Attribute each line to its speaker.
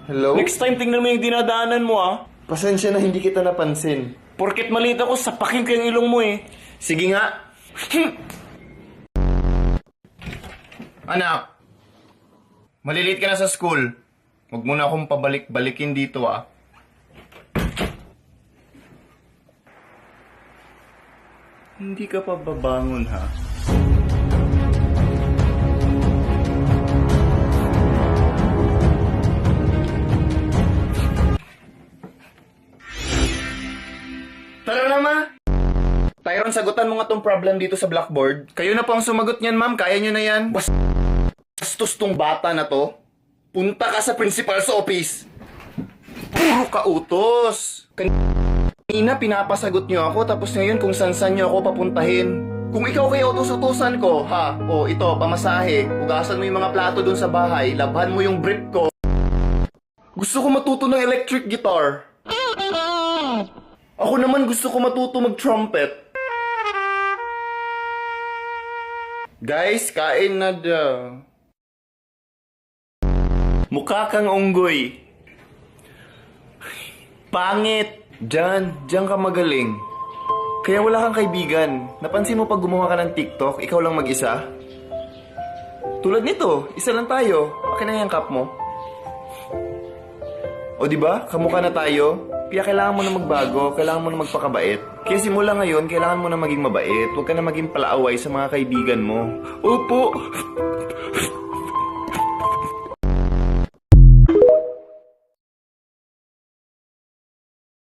Speaker 1: Hello?
Speaker 2: Next time, tingnan mo yung dinadaanan mo, ah.
Speaker 1: Pasensya na hindi kita napansin.
Speaker 2: Porket maliit ako, sapakin ko yung ilong mo, eh.
Speaker 1: Sige nga. Anak, malilit ka na sa school. Huwag mo na akong pabalik-balikin dito, ah.
Speaker 2: Hindi ka pa babangon, ha?
Speaker 1: Tara na, ma! Tyron, sagutan mo nga tong problem dito sa blackboard. Kayo na po ang sumagot niyan, ma'am. Kaya nyo na yan. Bastos tong bata na to. Punta ka sa principal's office. Puro ka utos. Kanina pinapasagot nyo ako, tapos ngayon kung saan-saan nyo ako papuntahin. Kung ikaw kayo utos-utusan ko, ha? O ito, pamasahe. Hugasan mo yung mga plato dun sa bahay. Labhan mo yung brief ko. Gusto ko matuto ng electric guitar. Ako naman gusto ko matuto mag-trumpet. Guys, kain na daw.
Speaker 2: Mukha kang unggoy. Pangit.
Speaker 1: Diyan ka magaling. Kaya wala kang kaibigan. Napansin mo pag gumawa ka ng TikTok, ikaw lang mag-isa? Tulad nito, isa lang tayo. Akin na yung cup mo. O diba, kamukha na tayo. Kaya kailangan mo na magbago, kailangan mo na magpakabait. Kaya simula ngayon, kailangan mo na maging mabait. Huwag ka na maging palaaway sa mga kaibigan mo.
Speaker 2: Opo.